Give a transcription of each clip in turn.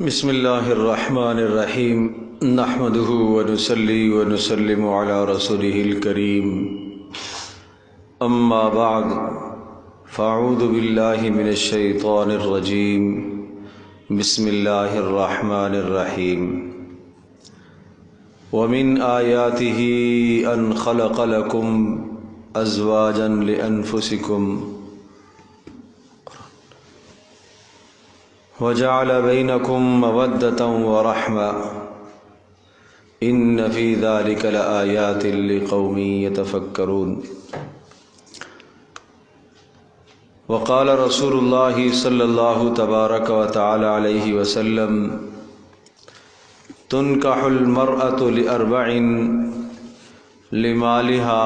بسم اللہ الرحمن الرحیم نحمده ونصلی ونسلم علی رسوله الکریم اما بعد فاعوذ باللہ من الشیطان الرجیم بسم اللہ الرحمن الرحیم ومن آیاته ان خلق لکم ازواجا لانفسکم وجعل بينكم مودة ورحمة إن في ذلك لآيات لقوم يتفكرون وقال رسول الله صلى الله تبارك وتعالى عليه وسلم تنكح المرأة لأربع لمالها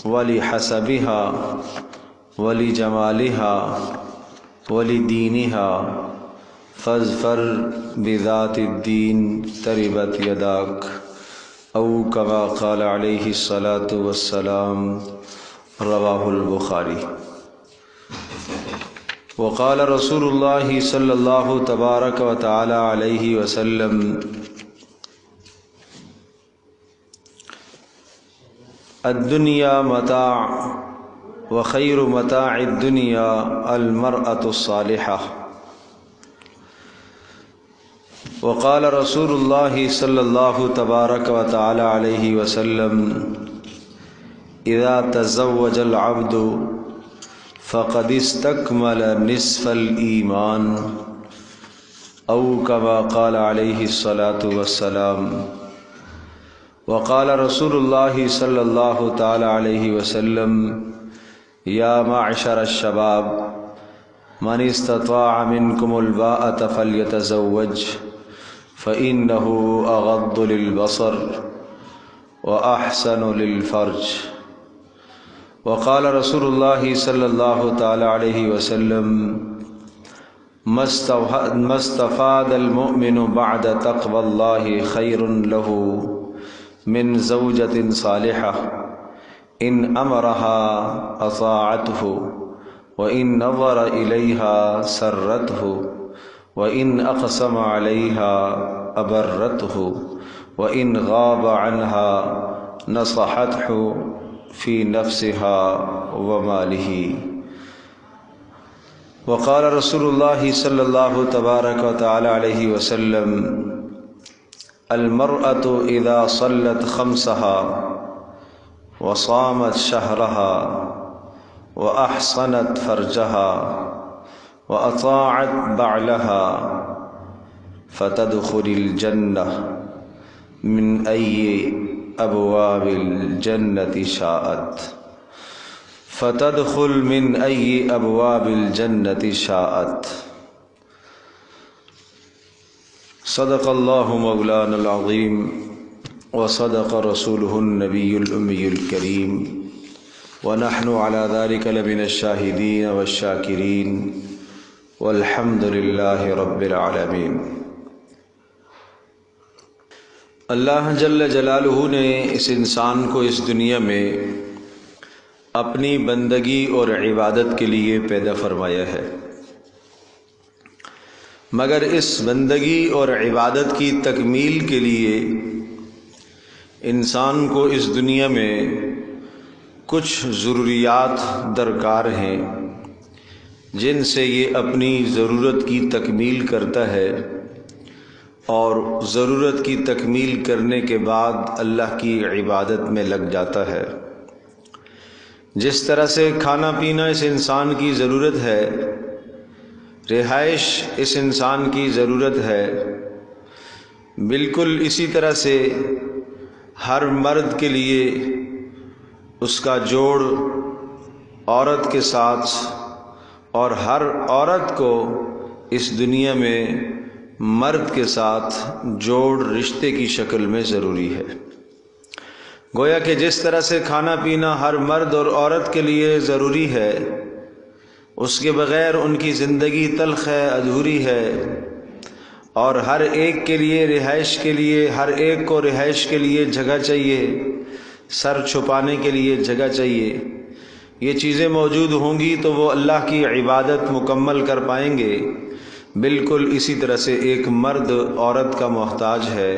ولحسبها ولجمالها ولدینها فاظفر بذات الدین تربت یداک او کما قال علیہ الصلاۃ والسلام رواہ البخاری وقال رسول اللہ صلی اللہ تبارک وتعالی علیہ وسلم الدنیا متاع وخیر متاع الدنیا المرأة الصالحة وقال رسول اللہ صلی اللہ تبارک وتعالی علیہ وسلم اذا تزوج العبد فقد استکمل نصف الایمان او کما قال علیہ الصلاۃ والسلام وقال رسول اللہ صلی اللہ تعالی علیہ وسلم یا معشر الشباب من استطاع منکم الباءة فلیتزوج فإنه أغض للبصر وأحسن للفرج وقال رسول الله صلى الله تعالى عليه وسلم ما استفاد المؤمن بعد تقوى الله خير له من زوجة صالحة ان امرها اطاعته وان نظر اليها سرته وان اقسم عليها ابرته وان غاب عنها نصحته في نفسها وماله وقال رسول الله صلى الله تبارك وتعالى عليه وسلم المرأة اذا صلت خمسها وصامت شهرها وأحصنت فرجها وأطاعت بعلها فتدخل الجنة من أي أبواب الجنة شاءت فتدخل من أي أبواب الجنة شاءت صدق الله مولانا العظيم وصدق رسوله النبي الأمي الكريم ونحن على ذلك لمن الشاهدين والشاكرين والحمد لله رب العالمين۔ اللہ جل جلالہ نے اس انسان کو اس دنیا میں اپنی بندگی اور عبادت کے لیے پیدا فرمایا ہے، مگر اس بندگی اور عبادت کی تکمیل کے لیے انسان کو اس دنیا میں کچھ ضروریات درکار ہیں جن سے یہ اپنی ضرورت کی تکمیل کرتا ہے، اور ضرورت کی تکمیل کرنے کے بعد اللہ کی عبادت میں لگ جاتا ہے۔ جس طرح سے کھانا پینا اس انسان کی ضرورت ہے، رہائش اس انسان کی ضرورت ہے، بالکل اسی طرح سے ہر مرد کے لیے اس کا جوڑ عورت کے ساتھ، اور ہر عورت کو اس دنیا میں مرد کے ساتھ جوڑ رشتے کی شکل میں ضروری ہے۔ گویا کہ جس طرح سے کھانا پینا ہر مرد اور عورت کے لیے ضروری ہے، اس کے بغیر ان کی زندگی تلخ ہے، ادھوری ہے، اور ہر ایک کے لیے رہائش کے لیے، ہر ایک کو رہائش کے لیے جگہ چاہیے، سر چھپانے کے لیے جگہ چاہیے۔ یہ چیزیں موجود ہوں گی تو وہ اللہ کی عبادت مکمل کر پائیں گے، بالکل اسی طرح سے ایک مرد عورت کا محتاج ہے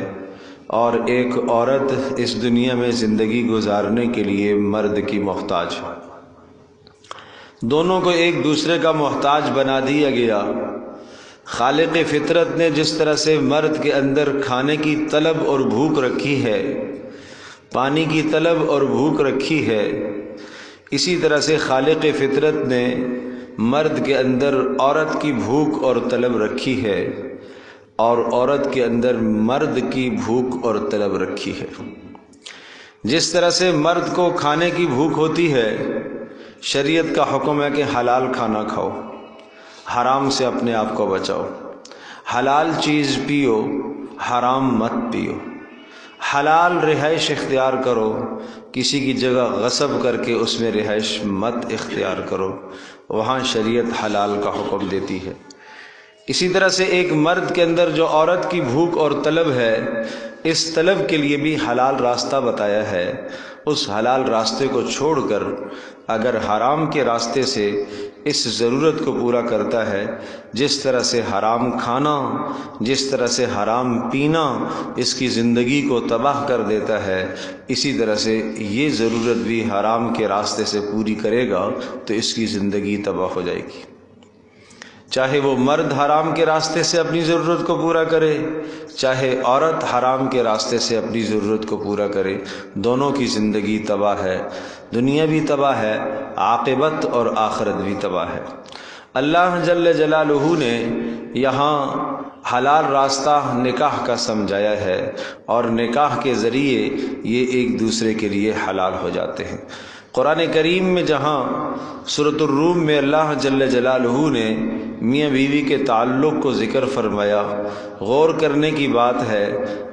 اور ایک عورت اس دنیا میں زندگی گزارنے کے لیے مرد کی محتاج ہے۔ دونوں کو ایک دوسرے کا محتاج بنا دیا گیا۔ خالق فطرت نے جس طرح سے مرد کے اندر کھانے کی طلب اور بھوک رکھی ہے، پانی کی طلب اور بھوک رکھی ہے، اسی طرح سے خالق فطرت نے مرد کے اندر عورت کی بھوک اور طلب رکھی ہے اور عورت کے اندر مرد کی بھوک اور طلب رکھی ہے۔ جس طرح سے مرد کو کھانے کی بھوک ہوتی ہے، شریعت کا حکم ہے کہ حلال کھانا کھاؤ، حرام سے اپنے آپ کو بچاؤ، حلال چیز پیو، حرام مت پیو، حلال رہائش اختیار کرو، کسی کی جگہ غصب کر کے اس میں رہائش مت اختیار کرو، وہاں شریعت حلال کا حکم دیتی ہے۔ اسی طرح سے ایک مرد کے اندر جو عورت کی بھوک اور طلب ہے، اس طلب کے لیے بھی حلال راستہ بتایا ہے۔ اس حلال راستے کو چھوڑ کر اگر حرام کے راستے سے اس ضرورت کو پورا کرتا ہے، جس طرح سے حرام کھانا، جس طرح سے حرام پینا اس کی زندگی کو تباہ کر دیتا ہے، اسی طرح سے یہ ضرورت بھی حرام کے راستے سے پوری کرے گا تو اس کی زندگی تباہ ہو جائے گی۔ چاہے وہ مرد حرام کے راستے سے اپنی ضرورت کو پورا کرے، چاہے عورت حرام کے راستے سے اپنی ضرورت کو پورا کرے، دونوں کی زندگی تباہ ہے، دنیا بھی تباہ ہے، عاقبت اور آخرت بھی تباہ ہے۔ اللہ جل جلالہ نے یہاں حلال راستہ نکاح کا سمجھایا ہے اور نکاح کے ذریعے یہ ایک دوسرے کے لیے حلال ہو جاتے ہیں۔ قرآن کریم میں جہاں سورۃ الروم میں اللہ جل جلالہ نے میاں بیوی کے تعلق کو ذکر فرمایا، غور کرنے کی بات ہے،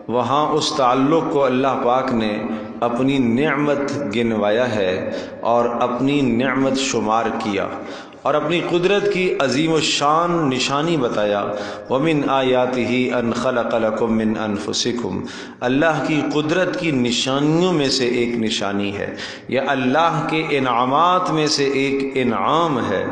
وہاں اس تعلق کو اللہ پاک نے اپنی نعمت گنوایا ہے اور اپنی نعمت شمار کیا اور اپنی قدرت کی عظیم الشان نشانی بتایا۔ وَمِنْ آیَاتِهِ أَنْ خَلَقَ لَكُم مِّنْ أَنفُسِكُم، اللہ کی قدرت کی نشانیوں میں سے ایک نشانی ہے، یا اللہ کے انعامات میں سے ایک انعام ہے،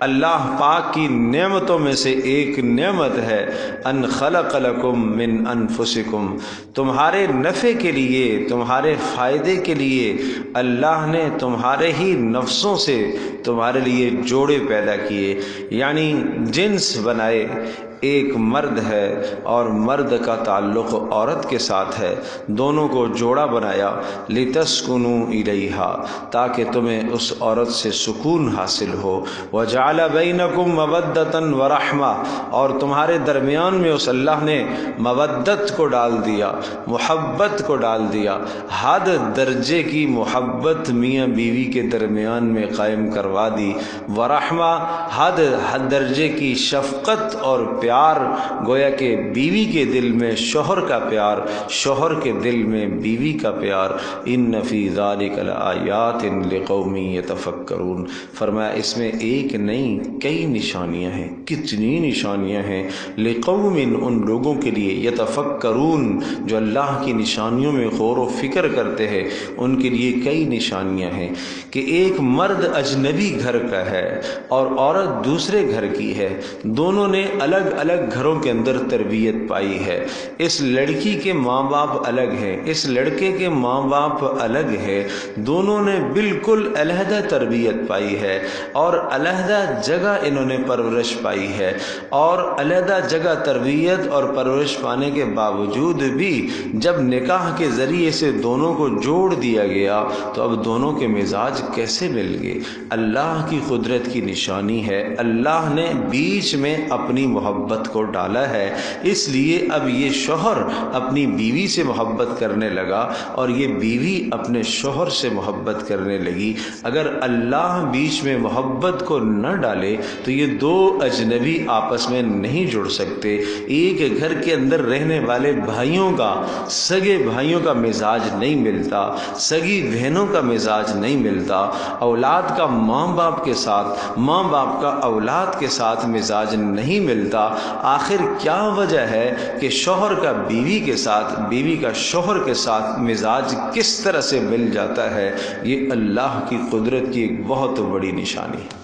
اللہ پاک کی نعمتوں میں سے ایک نعمت ہے، ان خلق لکم من انفسکم، تمہارے نفع کے لیے، تمہارے فائدے کے لیے اللہ نے تمہارے ہی نفسوں سے تمہارے لیے جوڑے پیدا کیے، یعنی جنس بنائے۔ ایک مرد ہے اور مرد کا تعلق عورت کے ساتھ ہے، دونوں کو جوڑا بنایا، لِتَسْكُنُوا إِلَيْهَا، تاکہ تمہیں اس عورت سے سکون حاصل ہو، وَجَعَلَ بَيْنَكُمْ مَوَدَّةً وَرَحْمَةً، اور تمہارے درمیان میں اس اللہ نے مودت کو ڈال دیا، محبت کو ڈال دیا، حد درجے کی محبت میاں بیوی کے درمیان میں قائم کروا دی، ورحمہ حد درجے کی شفقت اور پیار، گویا کہ بیوی کے دل میں شوہر کا پیار، شوہر کے دل میں بیوی کا پیار۔ ان فی ذلک لآیات لقوم یتفکرون، فرمایا اس میں ایک نہیں کئی نشانیاں ہیں، کتنی نشانیاں ہیں، لقوم، ان لوگوں کے لیے، یتفکرون، جو اللہ کی نشانیوں میں غور و فکر کرتے ہیں، ان کے لیے کئی نشانیاں ہیں کہ ایک مرد اجنبی گھر کا ہے اور عورت دوسرے گھر کی ہے، دونوں نے الگ الگ گھروں کے اندر تربیت پائی ہے، اس لڑکی کے ماں باپ الگ ہیں، اس لڑکے کے ماں باپ الگ ہیں، دونوں نے بالکل علیحدہ تربیت پائی ہے اور علیحدہ جگہ انہوں نے پرورش پائی ہے، اور علیحدہ جگہ تربیت اور پرورش پانے کے باوجود بھی جب نکاح کے ذریعے سے دونوں کو جوڑ دیا گیا تو اب دونوں کے مزاج کیسے مل گئے؟ اللہ کی قدرت کی نشانی ہے، اللہ نے بیچ میں اپنی محبت کو ڈالا ہے، اس لیے اب یہ شوہر اپنی بیوی سے محبت کرنے لگا اور یہ بیوی اپنے شوہر سے محبت کرنے لگی۔ اگر اللہ بیچ میں محبت کو نہ ڈالے تو یہ دو اجنبی آپس میں نہیں جڑ سکتے۔ ایک گھر کے اندر رہنے والے بھائیوں کا، سگے بھائیوں کا مزاج نہیں ملتا، سگی بہنوں کا مزاج نہیں ملتا، اولاد کا ماں باپ کے ساتھ، ماں باپ کا اولاد کے ساتھ مزاج نہیں ملتا۔ آخر کیا وجہ ہے کہ شوہر کا بیوی کے ساتھ، بیوی کا شوہر کے ساتھ مزاج کس طرح سے مل جاتا ہے؟ یہ اللہ کی قدرت کی ایک بہت بڑی نشانی ہے۔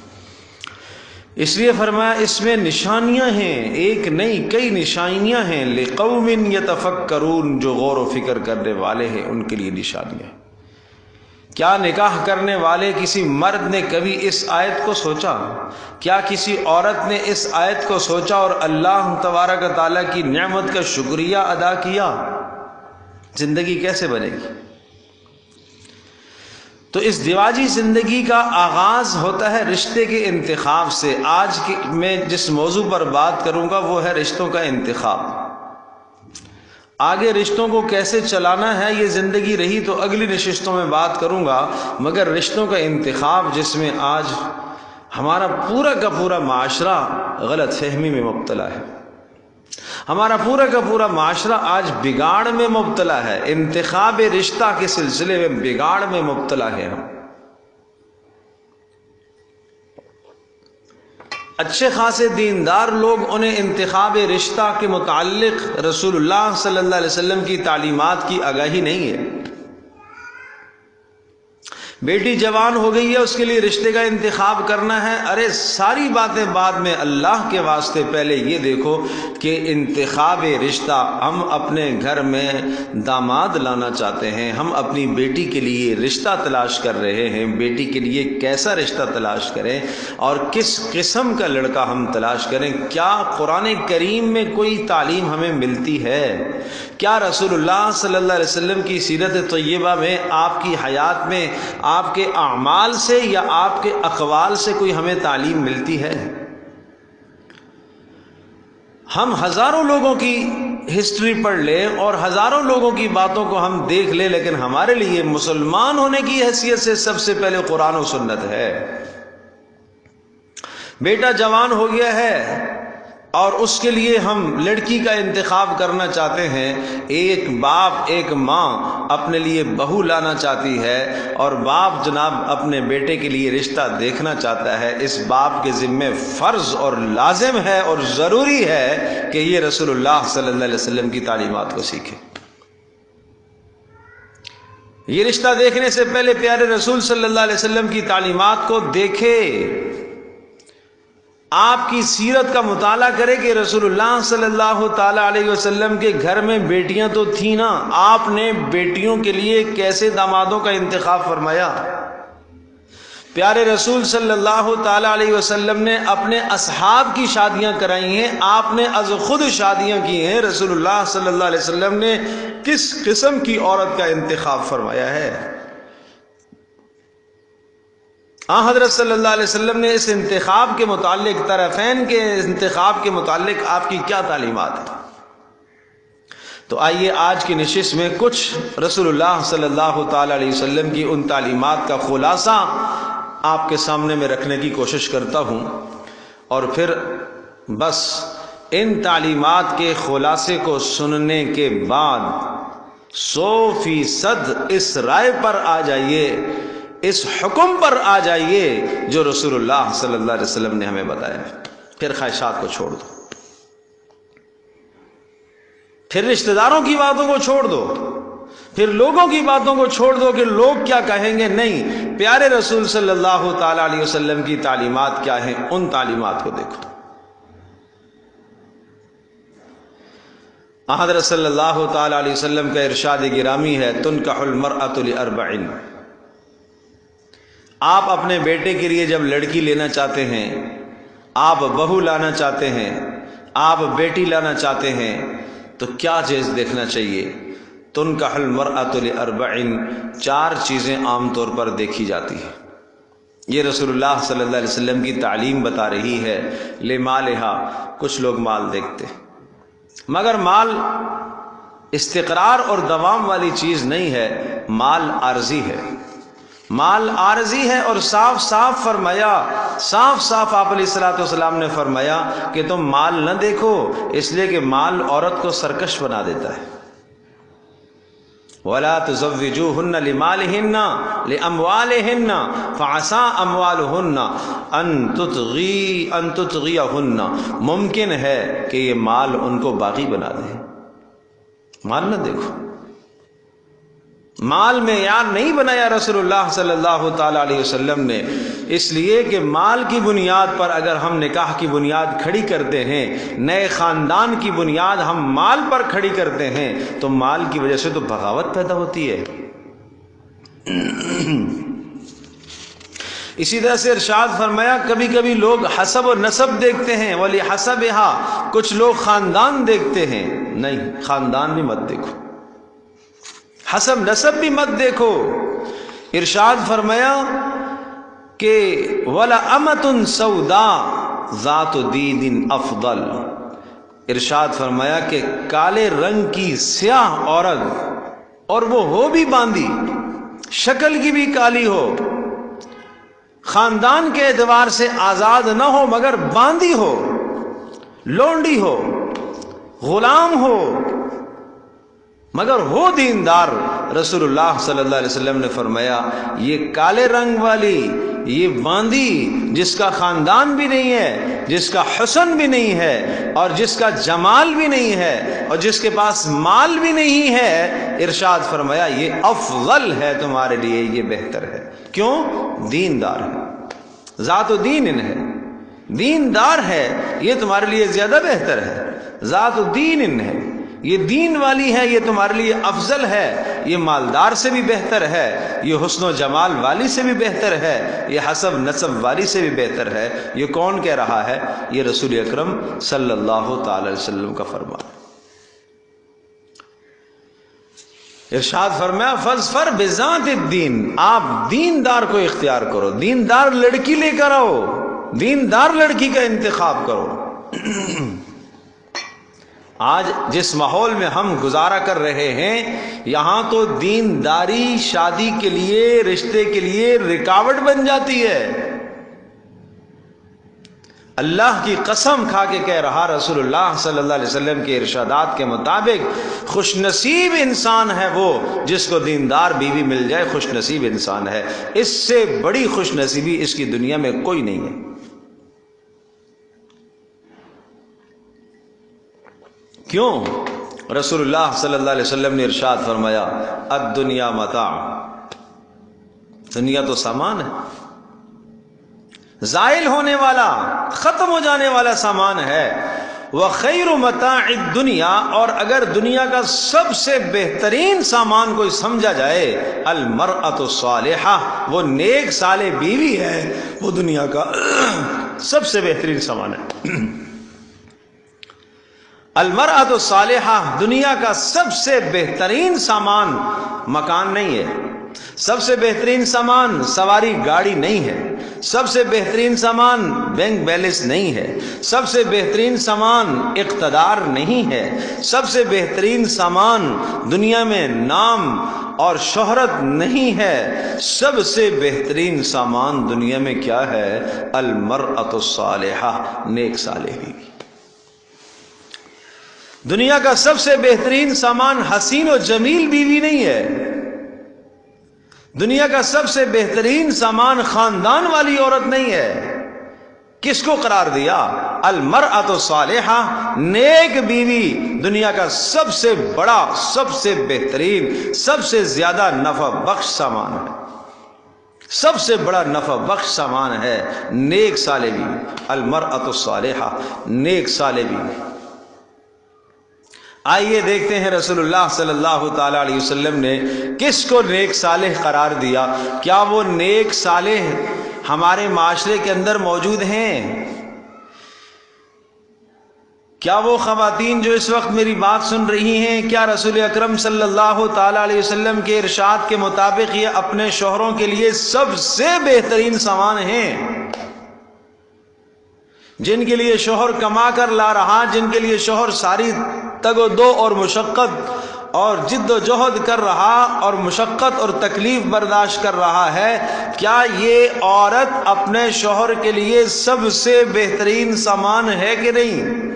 اس لیے فرمایا اس میں نشانیاں ہیں، ایک نہیں کئی نشانیاں ہیں، لقوم یتفکرون، جو غور و فکر کرنے والے ہیں ان کے لیے نشانیاں ہیں۔ کیا نکاح کرنے والے کسی مرد نے کبھی اس آیت کو سوچا؟ کیا کسی عورت نے اس آیت کو سوچا اور اللہ تبارک و تعالیٰ کی نعمت کا شکریہ ادا کیا؟ زندگی کیسے بنے گی؟ تو اس دیواجی زندگی کا آغاز ہوتا ہے رشتے کے انتخاب سے۔ آج میں جس موضوع پر بات کروں گا وہ ہے رشتوں کا انتخاب۔ آگے رشتوں کو کیسے چلانا ہے یہ زندگی رہی تو اگلی نشستوں میں بات کروں گا، مگر رشتوں کا انتخاب جس میں آج ہمارا پورا کا پورا معاشرہ غلط فہمی میں مبتلا ہے، ہمارا پورا کا پورا معاشرہ آج بگاڑ میں مبتلا ہے، انتخاب رشتہ کے سلسلے میں بگاڑ میں مبتلا ہے۔ اچھے خاصے دیندار لوگ انہیں انتخاب رشتہ کے متعلق رسول اللہ صلی اللہ علیہ وسلم کی تعلیمات کی آگاہی نہیں ہے۔ بیٹی جوان ہو گئی ہے، اس کے لیے رشتے کا انتخاب کرنا ہے، ارے ساری باتیں بعد میں، اللہ کے واسطے پہلے یہ دیکھو کہ انتخاب رشتہ، ہم اپنے گھر میں داماد لانا چاہتے ہیں، ہم اپنی بیٹی کے لیے رشتہ تلاش کر رہے ہیں، بیٹی کے لیے کیسا رشتہ تلاش کریں اور کس قسم کا لڑکا ہم تلاش کریں۔ کیا قرآن کریم میں کوئی تعلیم ہمیں ملتی ہے؟ کیا رسول اللہ صلی اللہ علیہ وسلم کی سیرت طیبہ میں، آپ کی حیات میں، آپ کے اعمال سے یا آپ کے اقوال سے کوئی ہمیں تعلیم ملتی ہے؟ ہم ہزاروں لوگوں کی ہسٹری پڑھ لیں اور ہزاروں لوگوں کی باتوں کو ہم دیکھ لیں، لیکن ہمارے لیے مسلمان ہونے کی حیثیت سے سب سے پہلے قرآن و سنت ہے۔ بیٹا جوان ہو گیا ہے اور اس کے لیے ہم لڑکی کا انتخاب کرنا چاہتے ہیں، ایک باپ ایک ماں اپنے لیے بہو لانا چاہتی ہے اور باپ جناب اپنے بیٹے کے لیے رشتہ دیکھنا چاہتا ہے، اس باپ کے ذمہ فرض اور لازم ہے اور ضروری ہے کہ یہ رسول اللہ صلی اللہ علیہ وسلم کی تعلیمات کو سیکھے۔ یہ رشتہ دیکھنے سے پہلے پیارے رسول صلی اللہ علیہ وسلم کی تعلیمات کو دیکھے، آپ کی سیرت کا مطالعہ کرے کہ رسول اللہ صلی اللہ تعالی علیہ وسلم کے گھر میں بیٹیاں تو تھیں نا، آپ نے بیٹیوں کے لیے کیسے دامادوں کا انتخاب فرمایا؟ پیارے رسول صلی اللہ تعالی علیہ وسلم نے اپنے اصحاب کی شادیاں کرائی ہیں، آپ نے از خود شادیاں کی ہیں، رسول اللہ صلی اللہ علیہ وسلم نے کس قسم کی عورت کا انتخاب فرمایا ہے؟ حضرت صلی اللہ علیہ وسلم نے اس انتخاب کے متعلق، طرفین کے انتخاب کے متعلق آپ کی کیا تعلیمات ہیں؟ تو آئیے آج کی نشست میں کچھ رسول اللہ صلی اللہ تعالی علیہ وسلم کی ان تعلیمات کا خلاصہ آپ کے سامنے میں رکھنے کی کوشش کرتا ہوں، اور پھر بس ان تعلیمات کے خلاصے کو سننے کے بعد 100% اس رائے پر آ جائیے، اس حکم پر آ جائیے جو رسول اللہ صلی اللہ علیہ وسلم نے ہمیں بتایا ہے۔ پھر خواہشات کو چھوڑ دو، پھر رشتہ داروں کی باتوں کو چھوڑ دو، پھر لوگوں کی باتوں کو چھوڑ دو کہ لوگ کیا کہیں گے، نہیں، پیارے رسول صلی اللہ تعالی علیہ وسلم کی تعلیمات کیا ہیں، ان تعلیمات کو دیکھو۔ حضرت صلی اللہ تعالی علیہ وسلم کا ارشاد گرامی ہے، تنکح المرأة لأربع۔ آپ اپنے بیٹے کے لیے جب لڑکی لینا چاہتے ہیں، آپ بہو لانا چاہتے ہیں، آپ بیٹی لانا چاہتے ہیں، تو کیا چیز دیکھنا چاہیے؟ تنکح المرأة لأربع، 4 چیزیں عام طور پر دیکھی جاتی ہیں۔ یہ رسول اللہ صلی اللہ علیہ وسلم کی تعلیم بتا رہی ہے۔ لمالہا، کچھ لوگ مال دیکھتے، مگر مال استقرار اور دوام والی چیز نہیں ہے، مال عارضی ہے، مال عارضی ہے، اور صاف صاف فرمایا، صاف صاف آپ علیہ الصلوۃ والسلام نے فرمایا کہ تم مال نہ دیکھو، اس لیے کہ مال عورت کو سرکش بنا دیتا ہے۔ وَلَا تُزَوِّجُوهُنَّ لِمَالِهِنَّ لِأَمْوَالِهِنَّ فَعَسَىٰ أَمْوَالُهُنَّ أَن تُطْغِيَهُنَّ، ممکن ہے کہ یہ مال ان کو باغی بنا دے۔ مال نہ دیکھو، مال معیار نہیں بنایا رسول اللہ صلی اللہ تعالی علیہ وسلم نے، اس لیے کہ مال کی بنیاد پر اگر ہم نکاح کی بنیاد کھڑی کرتے ہیں، نئے خاندان کی بنیاد ہم مال پر کھڑی کرتے ہیں، تو مال کی وجہ سے تو بغاوت پیدا ہوتی ہے۔ اسی طرح سے ارشاد فرمایا کبھی کبھی لوگ حسب و نسب دیکھتے ہیں، ولی حسبہا، کچھ لوگ خاندان دیکھتے ہیں، نہیں، خاندان بھی مت دیکھو، حسب نسب بھی مت دیکھو۔ ارشاد فرمایا کہ وَلَأَمَةٌ سَوْدَاء ذَاتُ دِینٍ افضل، ارشاد فرمایا کہ کالے رنگ کی سیاہ عورت، اور وہ ہو بھی باندھی، شکل کی بھی کالی ہو، خاندان کے اعتبار سے آزاد نہ ہو مگر باندھی ہو، لونڈی ہو، غلام ہو، مگر ہو دیندار، رسول اللہ صلی اللہ علیہ وسلم نے فرمایا یہ کالے رنگ والی، یہ باندھی، جس کا خاندان بھی نہیں ہے، جس کا حسن بھی نہیں ہے، اور جس کا جمال بھی نہیں ہے، اور جس کے پاس مال بھی نہیں ہے، ارشاد فرمایا یہ افضل ہے تمہارے لیے، یہ بہتر ہے۔ کیوں؟ دیندار ہے، ذات و دین ہے، دیندار ہے، یہ تمہارے لیے زیادہ بہتر ہے۔ ذات و دین ہے، یہ دین والی ہے، یہ تمہارے لیے افضل ہے، یہ مالدار سے بھی بہتر ہے، یہ حسن و جمال والی سے بھی بہتر ہے، یہ حسب نسب والی سے بھی بہتر ہے۔ یہ کون کہہ رہا ہے؟ یہ رسول اکرم صلی اللہ تعالی علیہ وسلم کا فرمان۔ ارشاد فرمایا فاظفر بذات الدین، آپ دیندار کو اختیار کرو، دیندار لڑکی لے کر آؤ، دیندار لڑکی کا انتخاب کرو۔ آج جس ماحول میں ہم گزارا کر رہے ہیں، یہاں تو دینداری شادی کے لیے، رشتے کے لیے رکاوٹ بن جاتی ہے۔ اللہ کی قسم کھا کے کہہ رہا، رسول اللہ صلی اللہ علیہ وسلم کے ارشادات کے مطابق خوش نصیب انسان ہے وہ جس کو دیندار بیوی مل جائے، خوش نصیب انسان ہے۔ اس سے بڑی خوش نصیبی اس کی دنیا میں کوئی نہیں ہے۔ کیوں؟ رسول اللہ صلی اللہ علیہ وسلم نے ارشاد فرمایا الدنیا متاع، دنیا تو سامان ہے، زائل ہونے والا، ختم ہو جانے والا سامان ہے۔ وَخَيْرُ مَتَاعِ الدُّنْيَا، اور اگر دنیا کا سب سے بہترین سامان کوئی سمجھا جائے، الْمَرْأَةُ الصَّالِحَةُ، وہ نیک صالح بیوی ہے، وہ دنیا کا سب سے بہترین سامان ہے۔ المرأۃ الصالحہ، دنیا کا سب سے بہترین سامان مکان نہیں ہے، سب سے بہترین سامان سواری گاڑی نہیں ہے، سب سے بہترین سامان بینک بیلنس نہیں ہے، سب سے بہترین سامان اقتدار نہیں ہے، سب سے بہترین سامان دنیا میں نام اور شہرت نہیں ہے، سب سے بہترین سامان دنیا میں کیا ہے؟ المرأۃ الصالحہ، نیک صالح بیوی۔ دنیا کا سب سے بہترین سامان حسین و جمیل بیوی نہیں ہے، دنیا کا سب سے بہترین سامان خاندان والی عورت نہیں ہے۔ کس کو قرار دیا؟ المرأۃ الصالحہ، نیک بیوی دنیا کا سب سے بڑا، سب سے بہترین، سب سے زیادہ نفع بخش سامان ہے، سب سے بڑا نفع بخش سامان ہے نیک صالح بیوی، المرأۃ الصالحہ، نیک صالح بیوی۔ آئیے دیکھتے ہیں رسول اللہ صلی اللہ تعالی علیہ وسلم نے کس کو نیک صالح قرار دیا۔ کیا وہ نیک صالح ہمارے معاشرے کے اندر موجود ہیں؟ کیا وہ خواتین جو اس وقت میری بات سن رہی ہیں، کیا رسول اکرم صلی اللہ تعالی علیہ وسلم کے ارشاد کے مطابق یہ اپنے شوہروں کے لیے سب سے بہترین سامان ہیں؟ جن کے لیے شوہر کما کر لا رہا، جن کے لیے شوہر ساری تگ و دو اور مشقت اور جد و جہد کر رہا اور مشقت اور تکلیف برداشت کر رہا ہے، کیا یہ عورت اپنے شوہر کے لیے سب سے بہترین سامان ہے کہ نہیں؟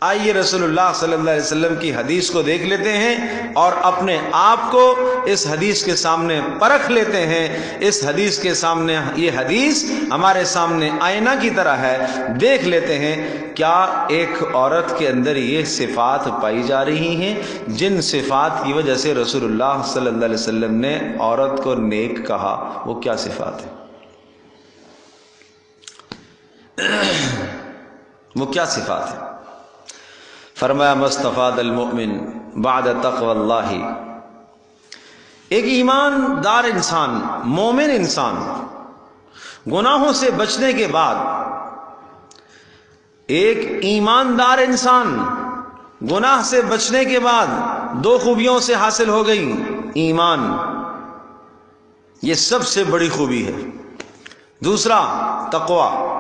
آئیے رسول اللہ صلی اللہ علیہ وسلم کی حدیث کو دیکھ لیتے ہیں اور اپنے آپ کو اس حدیث کے سامنے پرکھ لیتے ہیں۔ اس حدیث کے سامنے، یہ حدیث ہمارے سامنے آئینہ کی طرح ہے، دیکھ لیتے ہیں کیا ایک عورت کے اندر یہ صفات پائی جا رہی ہیں جن صفات کی وجہ سے رسول اللہ صلی اللہ علیہ وسلم نے عورت کو نیک کہا، وہ کیا صفات ہے؟ وہ کیا صفات ہے؟ فرمایا مستفاد المؤمن بعد تقوی اللہ، ایک ایماندار انسان، مومن انسان گناہوں سے بچنے کے بعد، ایک ایماندار انسان گناہ سے بچنے کے بعد دو خوبیوں سے حاصل ہو گئی، ایمان، یہ سب سے بڑی خوبی ہے، دوسرا تقوی۔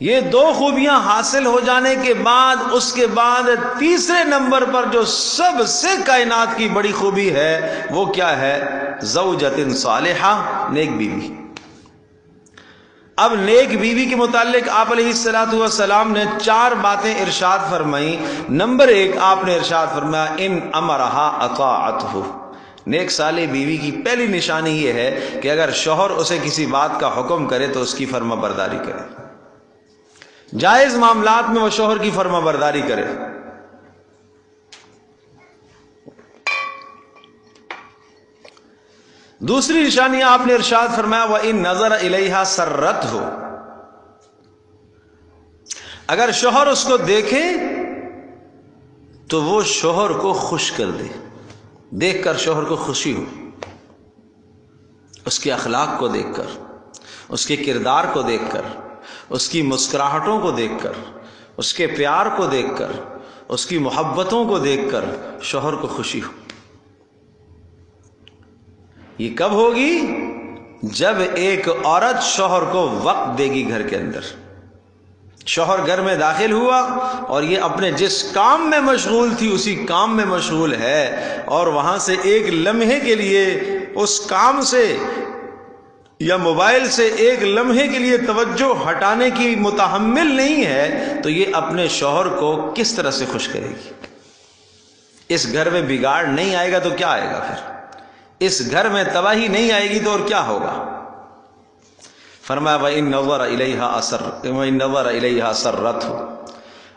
یہ دو خوبیاں حاصل ہو جانے کے بعد، اس کے بعد تیسرے نمبر پر جو سب سے کائنات کی بڑی خوبی ہے وہ کیا ہے؟ زوجۃ صالحہ، نیک بیوی۔ اب نیک بیوی کے متعلق آپ علیہ الصلوۃ والسلام نے 4 باتیں ارشاد فرمائی۔ نمبر 1 آپ نے ارشاد فرمایا ان امرہا اطاعتہ، نیک صالح بیوی کی پہلی نشانی یہ ہے کہ اگر شوہر اسے کسی بات کا حکم کرے تو اس کی فرما برداری کرے، جائز معاملات میں وہ شوہر کی فرما برداری کرے۔ دوسری نشانی آپ نے ارشاد فرمایا وَإِن نَظَرَ إِلَيْهَا سَرَّتْهُ، اگر شوہر اس کو دیکھے تو وہ شوہر کو خوش کر دے، دیکھ کر شوہر کو خوشی ہو، اس کے اخلاق کو دیکھ کر، اس کے کردار کو دیکھ کر، اس کی مسکراہٹوں کو دیکھ کر، اس کے پیار کو دیکھ کر، اس کی محبتوں کو دیکھ کر شوہر کو خوشی ہو۔ یہ کب ہوگی؟ جب ایک عورت شوہر کو وقت دے گی گھر کے اندر۔ شوہر گھر میں داخل ہوا اور یہ اپنے جس کام میں مشغول تھی اسی کام میں مشغول ہے، اور وہاں سے ایک لمحے کے لیے اس کام سے یا موبائل سے ایک لمحے کے لیے توجہ ہٹانے کی متحمل نہیں ہے، تو یہ اپنے شوہر کو کس طرح سے خوش کرے گی؟ اس گھر میں بگاڑ نہیں آئے گا تو کیا آئے گا؟ پھر اس گھر میں تباہی نہیں آئے گی تو اور کیا ہوگا؟ فرمایا وَإِن نَظَرَ إِلَيْهَا سَرَّتْهُ،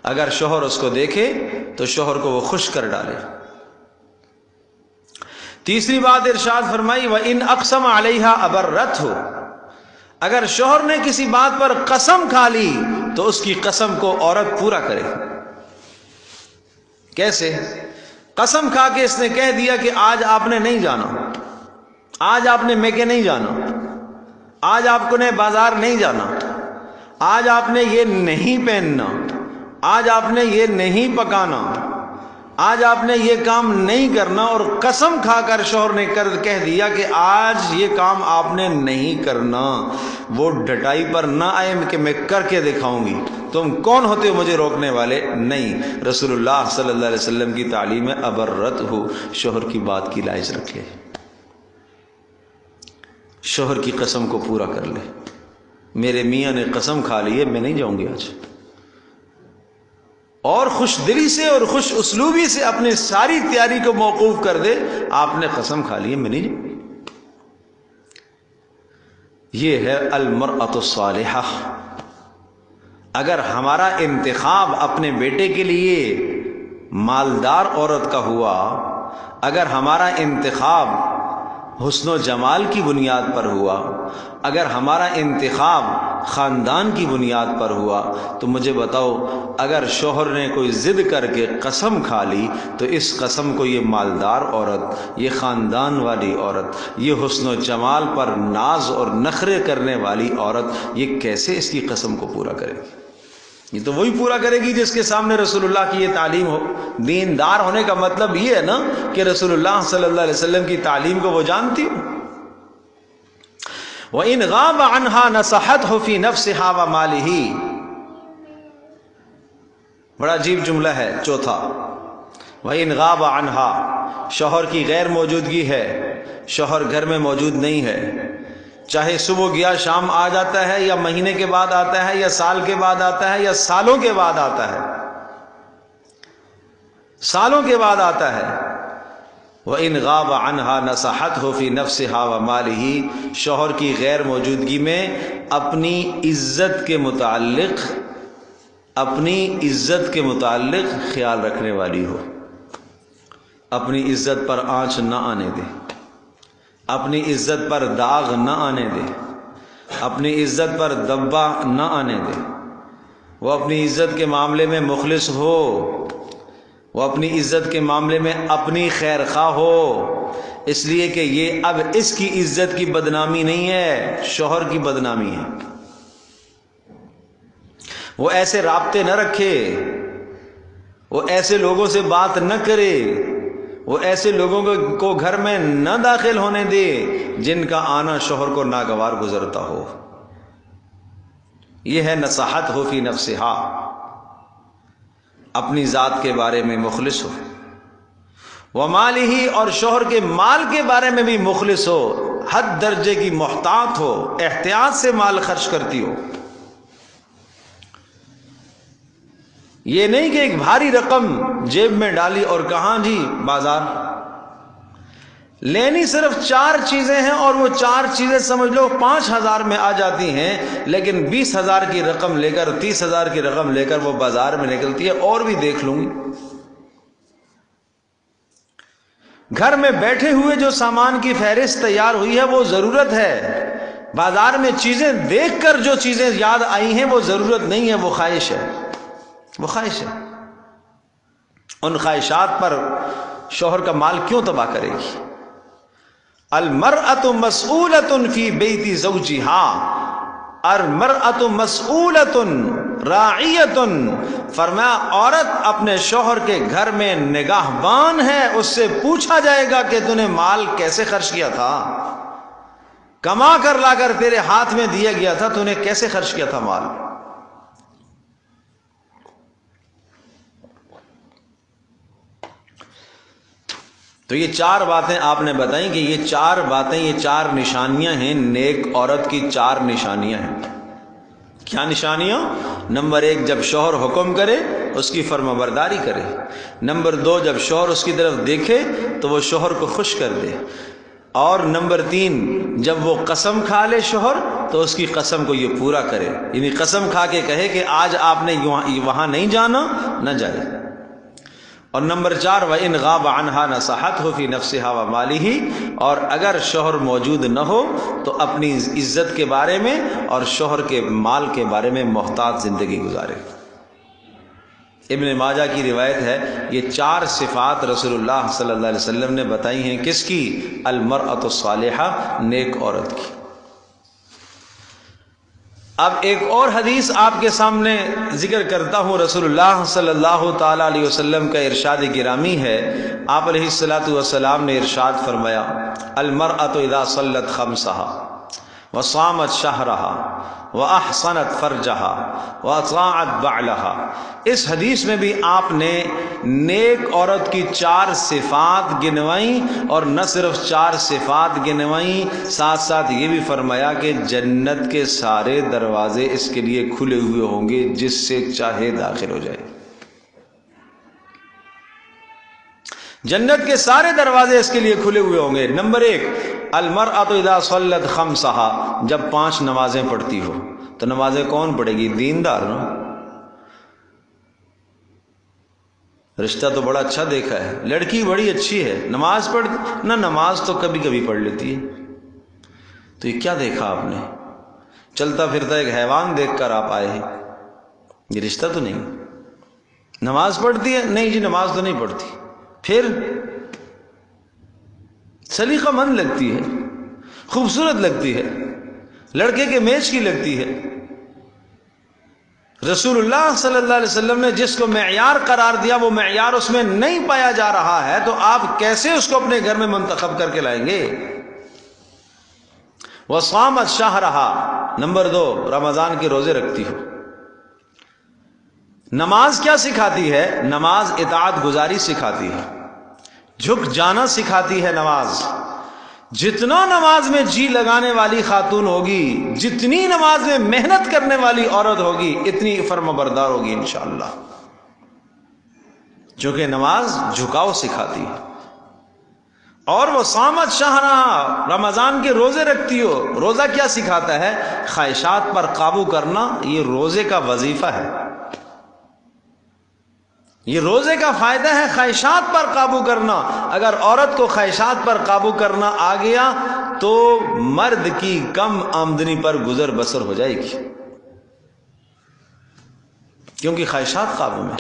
اگر شوہر اس کو دیکھے تو شوہر کو وہ خوش کر ڈالے۔ تیسری بات ارشاد فرمائی وَإِنْ أَقْسَمَ عَلَيْهَا أَبَرَّتْهُ، اگر شوہر نے کسی بات پر قسم کھا لی تو اس کی قسم کو عورت پورا کرے۔ کیسے؟ قسم کھا کے اس نے کہہ دیا کہ آج آپ نے نہیں جانا، آج آپ نے میکے نہیں جانا، آج آپ کو نے بازار نہیں جانا، آج آپ نے یہ نہیں پہننا، آج آپ نے یہ نہیں پکانا، آج آپ نے یہ کام نہیں کرنا، اور قسم کھا کر شوہر نے کہہ دیا کہ آج یہ کام آپ نے نہیں کرنا، وہ ڈٹائی پر نہ آئے کہ میں کر کے دکھاؤں گی، تم کون ہوتے ہو مجھے روکنے والے؟ نہیں، رسول اللہ صلی اللہ علیہ وسلم کی تعلیم ہے ابرت ہو، شوہر کی بات کی لاج رکھ لے، شوہر کی قسم کو پورا کر لے۔ میرے میاں نے قسم کھا لی ہے میں نہیں جاؤں گی آج، اور خوش دلی سے اور خوش اسلوبی سے اپنی ساری تیاری کو موقوف کر دے، آپ نے قسم کھا لی ہے میں نہیں جاؤں گی۔ یہ ہے المرأة الصالحہ۔ اگر ہمارا انتخاب اپنے بیٹے کے لیے مالدار عورت کا ہوا، اگر ہمارا انتخاب حسن و جمال کی بنیاد پر ہوا، اگر ہمارا انتخاب خاندان کی بنیاد پر ہوا، تو مجھے بتاؤ اگر شوہر نے کوئی ضد کر کے قسم کھا لی تو اس قسم کو یہ مالدار عورت، یہ خاندان والی عورت، یہ حسن و جمال پر ناز اور نخرے کرنے والی عورت، یہ کیسے اس کی قسم کو پورا کرے گی؟ یہ تو وہی پورا کرے گی جس کے سامنے رسول اللہ کی یہ تعلیم ہو۔ دیندار ہونے کا مطلب یہ ہے نا کہ رسول اللہ صلی اللہ علیہ وسلم کی تعلیم کو وہ جانتی ہو۔ وَإِنْ غَابَ عَنْهَا نَصَحَتْهُ فِي نَفْسِهَا وَمَالِهِ، بڑا عجیب جملہ ہے چوتھا، وَإِنْ غَابَ عَنْهَا، شوہر کی غیر موجودگی ہے، شوہر گھر میں موجود نہیں ہے، چاہے صبح گیا شام آ جاتا ہے، یا مہینے کے بعد آتا ہے، یا سال کے بعد آتا ہے، یا سالوں کے بعد آتا ہے، سالوں کے بعد آتا ہے۔ وَإِنْ غَابَ عَنْهَا نَصَحَتْهُ فِي نَفْسِهَا وَمَالِهِ، شوہر کی غیر موجودگی میں اپنی عزت کے متعلق خیال رکھنے والی ہو، اپنی عزت پر آنچ نہ آنے دے، اپنی عزت پر داغ نہ آنے دے، اپنی عزت پر دبا نہ آنے دے، وہ اپنی عزت کے معاملے میں مخلص ہو، وہ اپنی عزت کے معاملے میں اپنی خیر خواہ ہو، اس لیے کہ یہ اب اس کی عزت کی بدنامی نہیں ہے، شوہر کی بدنامی ہے۔ وہ ایسے رابطے نہ رکھے، وہ ایسے لوگوں سے بات نہ کرے، وہ ایسے لوگوں کو گھر میں نہ داخل ہونے دے جن کا آنا شوہر کو ناگوار گزرتا ہو۔ یہ ہے نصاحت ہو فی نفسہا، اپنی ذات کے بارے میں مخلص ہو، ومالہ، اور شوہر کے مال کے بارے میں بھی مخلص ہو، حد درجے کی محتاط ہو، احتیاط سے مال خرچ کرتی ہو۔ یہ نہیں کہ ایک بھاری رقم جیب میں ڈالی اور کہاں جی بازار، لینی صرف 4 چیزیں ہیں اور وہ 4 چیزیں سمجھ لو 5,000 میں آ جاتی ہیں، لیکن 20,000 کی رقم لے کر 30,000 کی رقم لے کر وہ بازار میں نکلتی ہے، اور بھی دیکھ لوں گی۔ گھر میں بیٹھے ہوئے جو سامان کی فہرست تیار ہوئی ہے وہ ضرورت ہے، بازار میں چیزیں دیکھ کر جو چیزیں یاد آئی ہیں وہ ضرورت نہیں ہے، وہ خواہش ہے، وہ خواہش ہے۔ ان خواہشات پر شوہر کا مال کیوں تباہ کرے گی؟ المرأة مسئولة فی بیت زوجها، المرأة مسئولة راعیة، فرمایا عورت اپنے شوہر کے گھر میں نگہبان ہے، اس سے پوچھا جائے گا کہ تو نے مال کیسے خرچ کیا تھا، کما کر لا کر تیرے ہاتھ میں دیا گیا تھا، تو نے کیسے خرچ کیا تھا مال۔ تو یہ 4 باتیں آپ نے بتائیں کہ یہ 4 باتیں، یہ 4 نشانیاں ہیں، نیک عورت کی 4 نشانیاں ہیں۔ کیا نشانیاں؟ نمبر 1، جب شوہر حکم کرے اس کی فرمانبرداری کرے۔ نمبر 2، جب شوہر اس کی طرف دیکھے تو وہ شوہر کو خوش کر دے۔ اور نمبر 3، جب وہ قسم کھا لے شوہر تو اس کی قسم کو یہ پورا کرے، یعنی قسم کھا کے کہے کہ آج آپ نے وہاں نہیں جانا، نہ جائے۔ اور نمبر 4، وَإِنْ غَابَ عَنْهَا نَصَحَتْهُ فِي نَفْسِهَا وَمَالِهِ، اور اگر شوہر موجود نہ ہو تو اپنی عزت کے بارے میں اور شوہر کے مال کے بارے میں محتاط زندگی گزارے۔ ابن ماجہ کی روایت ہے، یہ 4 صفات رسول اللہ صلی اللہ علیہ وسلم نے بتائی ہیں، کس کی؟ المرأۃ الصالحہ، نیک عورت کی۔ اب ایک اور حدیث آپ کے سامنے ذکر کرتا ہوں، رسول اللہ صلی اللہ تعالی علیہ وسلم کا ارشاد گرامی ہے۔ آپ علیہ الصلوۃ والسلام نے ارشاد فرمایا، المرأۃ اذا صلت خمسها وصامت شہرها واحصنت فرجها واطاعت بعلها۔ اس حدیث میں بھی آپ نے نیک عورت کی 4 صفات گنوائیں، اور نہ صرف 4 صفات گنوائیں، ساتھ ساتھ یہ بھی فرمایا کہ جنت کے سارے دروازے اس کے لیے کھلے ہوئے ہوں گے، جس سے چاہے داخل ہو جائے۔ جنت کے سارے دروازے اس کے لیے کھلے ہوئے ہوں گے۔ نمبر 1، المرأۃ اذا صلت خمسها، جب 5 نمازیں پڑھتی ہو۔ تو نمازیں کون پڑھے گی؟ دیندار نا۔ رشتہ تو بڑا اچھا دیکھا ہے، لڑکی بڑی اچھی ہے، نماز پڑھ نہ، نماز تو کبھی کبھی پڑھ لیتی ہے۔ تو یہ کیا دیکھا آپ نے؟ چلتا پھرتا ایک حیوان دیکھ کر آپ آئے ہیں، یہ رشتہ تو نہیں۔ نماز پڑھتی ہے؟ نہیں جی نماز تو نہیں پڑھتی۔ پھر سلیقہ مند لگتی ہے، خوبصورت لگتی ہے، لڑکے کے میچ کی لگتی ہے۔ رسول اللہ صلی اللہ علیہ وسلم نے جس کو معیار قرار دیا وہ معیار اس میں نہیں پایا جا رہا ہے، تو آپ کیسے اس کو اپنے گھر میں منتخب کر کے لائیں گے؟ وصامت شہرها، نمبر 2، رمضان کے روزے رکھتی ہو۔ نماز کیا سکھاتی ہے؟ نماز اطاعت گزاری سکھاتی ہے، جھک جانا سکھاتی ہے۔ نماز جتنا نماز میں جی لگانے والی خاتون ہوگی، جتنی نماز میں محنت کرنے والی عورت ہوگی، اتنی فرمانبردار ہوگی انشاءاللہ۔ چونکہ نماز جھکاؤ سکھاتی ہے. اور وہ صامت شہرہ، رمضان کے روزے رکھتی ہو. روزہ کیا سکھاتا ہے؟ خواہشات پر قابو کرنا. یہ روزے کا وظیفہ ہے، یہ روزے کا فائدہ ہے، خواہشات پر قابو کرنا. اگر عورت کو خواہشات پر قابو کرنا آ گیا تو مرد کی کم آمدنی پر گزر بسر ہو جائے گی، کیونکہ خواہشات قابو میں.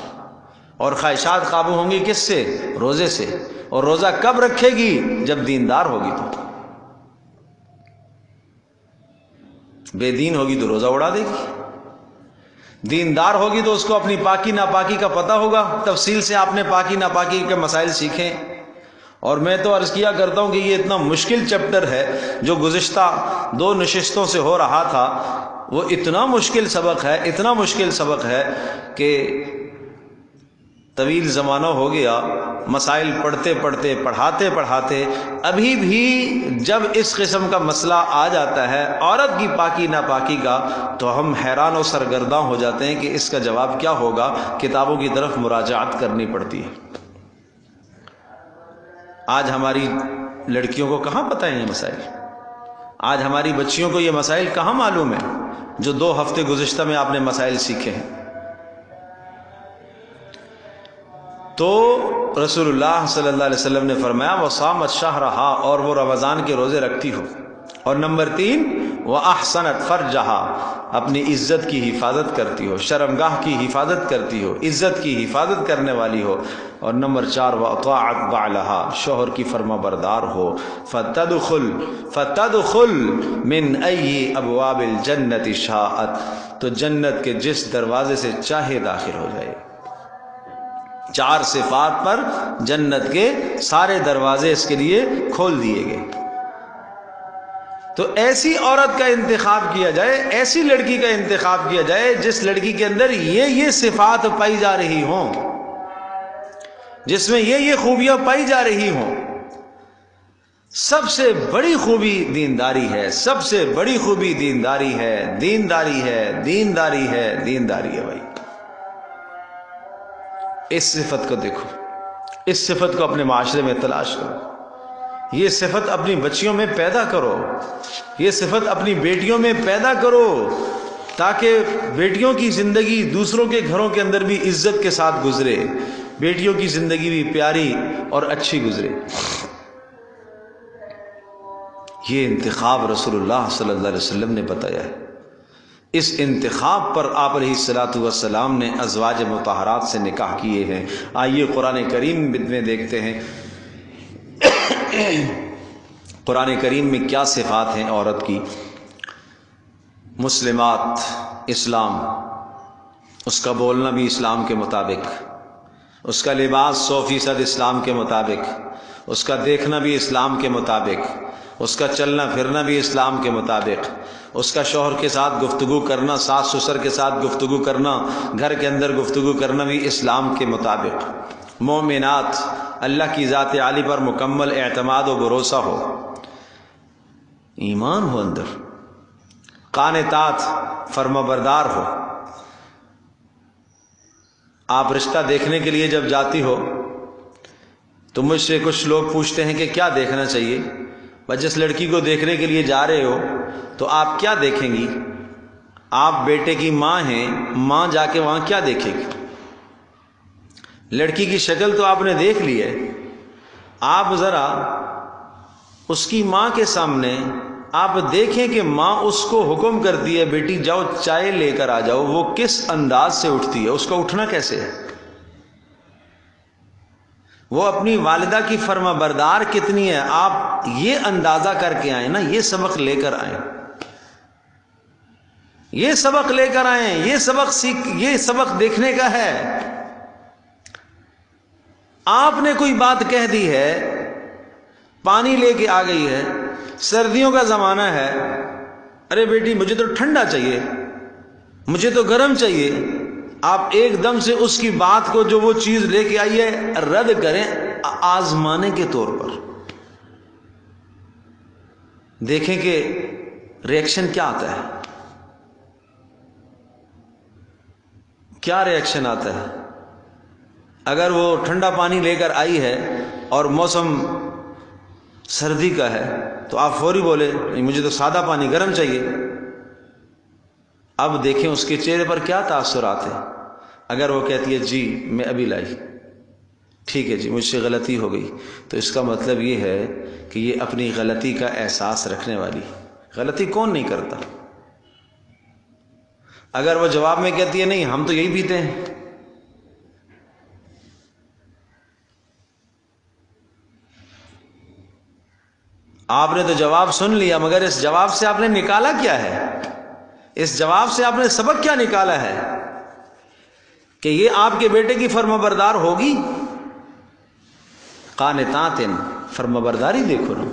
اور خواہشات قابو ہوں گی کس سے؟ روزے سے. اور روزہ کب رکھے گی؟ جب دیندار ہوگی. تو بے دین ہوگی تو روزہ اڑا دے گی، دیندار ہوگی تو اس کو اپنی پاکی ناپاکی کا پتہ ہوگا. تفصیل سے آپ نے پاکی ناپاکی کے مسائل سیکھیں. اور میں تو عرض کیا کرتا ہوں کہ یہ اتنا مشکل چیپٹر ہے جو گزشتہ 2 نشستوں سے ہو رہا تھا. وہ اتنا مشکل سبق ہے، اتنا مشکل سبق ہے کہ طویل زمانہ ہو گیا مسائل پڑھتے پڑھتے پڑھاتے پڑھاتے. ابھی بھی جب اس قسم کا مسئلہ آ جاتا ہے عورت کی پاکی ناپاکی کا تو ہم حیران و سرگرداں ہو جاتے ہیں کہ اس کا جواب کیا ہوگا. کتابوں کی طرف مراجعت کرنی پڑتی ہے. آج ہماری لڑکیوں کو کہاں پتہ ہے یہ مسائل؟ آج ہماری بچیوں کو یہ مسائل کہاں معلوم ہے جو 2 ہفتے گزشتہ میں آپ نے مسائل سیکھے ہیں؟ تو رسول اللہ صلی اللہ علیہ وسلم نے فرمایا وصامت شہرہا، اور وہ رمضان کے روزے رکھتی ہو. اور نمبر 3 وَأَحْسَنَتْ فَرْجَهَا، اپنی عزت کی حفاظت کرتی ہو، شرمگاہ کی حفاظت کرتی ہو، عزت کی حفاظت کرنے والی ہو. اور نمبر 4 وَأَطَاعَتْ بَعْلَهَا، شوہر کی فرما بردار ہو. فَتَدْخُلْ مِنْ أَيِّ أَبْوَابِ الْجَنَّةِ شَاءَتْ، تو جنت کے جس دروازے سے چاہے داخل ہو جائے. 4 صفات پر جنت کے سارے دروازے اس کے لیے کھول دیے گئے. تو ایسی عورت کا انتخاب کیا جائے، ایسی لڑکی کا انتخاب کیا جائے جس لڑکی کے اندر یہ صفات پائی جا رہی ہوں، جس میں یہ خوبیاں پائی جا رہی ہوں. سب سے بڑی خوبی دینداری ہے، سب سے بڑی خوبی دینداری ہے، دینداری ہے، دینداری ہے، دینداری ہے. بھائی اس صفت کو دیکھو، اس صفت کو اپنے معاشرے میں تلاش کرو، یہ صفت اپنی بچیوں میں پیدا کرو، یہ صفت اپنی بیٹیوں میں پیدا کرو، تاکہ بیٹیوں کی زندگی دوسروں کے گھروں کے اندر بھی عزت کے ساتھ گزرے، بیٹیوں کی زندگی بھی پیاری اور اچھی گزرے. یہ انتخاب رسول اللہ صلی اللہ علیہ وسلم نے بتایا ہے. اس انتخاب پر آپ علیہ الصلوۃ والسلام نے ازواج مطہرات سے نکاح کیے ہیں. آئیے قرآن کریم میں دیکھتے ہیں قرآن کریم میں کیا صفات ہیں عورت کی. مسلمات، اسلام، اس کا بولنا بھی اسلام کے مطابق، اس کا لباس 100% اسلام کے مطابق، اس کا دیکھنا بھی اسلام کے مطابق، اس کا چلنا پھرنا بھی اسلام کے مطابق، اس کا شوہر کے ساتھ گفتگو کرنا، ساس سسر کے ساتھ گفتگو کرنا، گھر کے اندر گفتگو کرنا بھی اسلام کے مطابق. مومنات، اللہ کی ذات عالی پر مکمل اعتماد و بھروسہ ہو، ایمان ہو اندر. قانتات، فرما بردار ہو. آپ رشتہ دیکھنے کے لیے جب جاتی ہو تو مجھ سے کچھ لوگ پوچھتے ہیں کہ کیا دیکھنا چاہیے. بس جس لڑکی کو دیکھنے کے لیے جا رہے ہو تو آپ کیا دیکھیں گی؟ آپ بیٹے کی ماں ہیں، ماں جا کے وہاں کیا دیکھے گی؟ لڑکی کی شکل تو آپ نے دیکھ لی ہے، آپ ذرا اس کی ماں کے سامنے آپ دیکھیں کہ ماں اس کو حکم کرتی ہے بیٹی جاؤ چائے لے کر آ جاؤ، وہ کس انداز سے اٹھتی ہے، اس کا اٹھنا کیسے ہے، وہ اپنی والدہ کی فرما بردار کتنی ہے. آپ یہ اندازہ کر کے آئیں نا، یہ سبق لے کر آئیں، یہ سبق لے کر آئیں، یہ سبق دیکھنے کا ہے. آپ نے کوئی بات کہہ دی ہے، پانی لے کے آ گئی ہے، سردیوں کا زمانہ ہے، ارے بیٹی مجھے تو ٹھنڈا چاہیے، مجھے تو گرم چاہیے. آپ ایک دم سے اس کی بات کو جو وہ چیز لے کے آئی ہے رد کریں، آزمانے کے طور پر. دیکھیں کہ ریئیکشن کیا آتا ہے، کیا ریئیکشن آتا ہے. اگر وہ ٹھنڈا پانی لے کر آئی ہے اور موسم سردی کا ہے تو آپ فوری بولے نہیں مجھے تو سادہ پانی گرم چاہیے۔ اب دیکھیں اس کے چہرے پر کیا تاثرات ہیں۔ اگر وہ کہتی ہے جی میں ابھی لائی، ٹھیک ہے جی مجھ سے غلطی ہو گئی، تو اس کا مطلب یہ ہے کہ یہ اپنی غلطی کا احساس رکھنے والی۔ غلطی کون نہیں کرتا؟ اگر وہ جواب میں کہتی ہے نہیں ہم تو یہی پیتے ہیں، آپ نے تو جواب سن لیا مگر اس جواب سے آپ نے نکالا کیا ہے؟ اس جواب سے آپ نے سبق کیا نکالا ہے؟ کہ یہ آپ کے بیٹے کی فرمانبردار ہوگی؟ قانتات، فرمانبرداری دیکھو نا،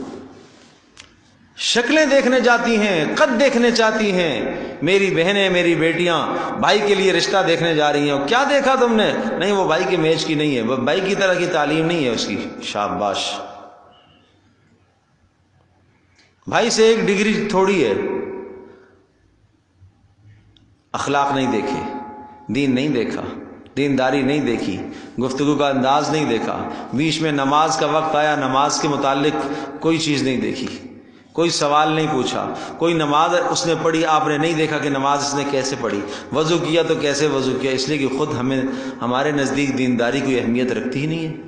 شکلیں دیکھنے جاتی ہیں، قد دیکھنے چاہتی ہیں، میری بہنیں میری بیٹیاں بھائی کے لیے رشتہ دیکھنے جا رہی ہیں، کیا دیکھا تم نے؟ نہیں وہ بھائی کے میچ کی نہیں ہے، وہ بھائی کی طرح کی تعلیم نہیں ہے اس کی، شاباش، بھائی سے ایک ڈگری تھوڑی ہے۔ اخلاق نہیں دیکھے، دین نہیں دیکھا، دینداری نہیں دیکھی، گفتگو کا انداز نہیں دیکھا، بیچ میں نماز کا وقت آیا نماز کے متعلق کوئی چیز نہیں دیکھی، کوئی سوال نہیں پوچھا، کوئی نماز اس نے پڑھی آپ نے نہیں دیکھا کہ نماز اس نے کیسے پڑھی، وضو کیا تو کیسے وضو کیا، اس لیے کہ خود ہمارے نزدیک دینداری کوئی اہمیت رکھتی ہی نہیں ہے۔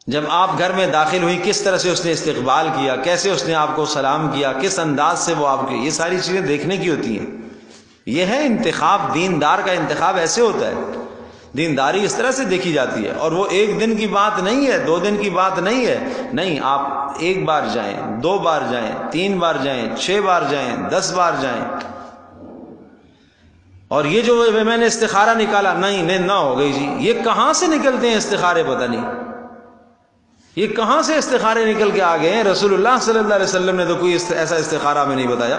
جب آپ گھر میں داخل ہوئی کس طرح سے اس نے استقبال کیا، کیسے اس نے آپ کو سلام کیا، کس انداز سے وہ آپ کے، یہ ساری چیزیں دیکھنے کی ہوتی ہیں۔ یہ ہے انتخاب، دیندار کا انتخاب ایسے ہوتا ہے، دینداری اس طرح سے دیکھی جاتی ہے، اور وہ ایک دن کی بات نہیں ہے، 2 دن کی بات نہیں ہے، نہیں آپ 1 بار جائیں، 2 بار جائیں، 3 بار جائیں، 6 بار جائیں، 10 بار جائیں۔ اور یہ جو میں نے استخارہ نکالا، نہیں نہ ہو گئی جی، یہ کہاں سے نکلتے ہیں استخارے؟ پتہ نہیں یہ کہاں سے استخارے نکل کے آ گئے ہیں۔ رسول اللہ صلی اللہ علیہ وسلم نے تو کوئی ایسا استخارہ ہمیں نہیں بتایا،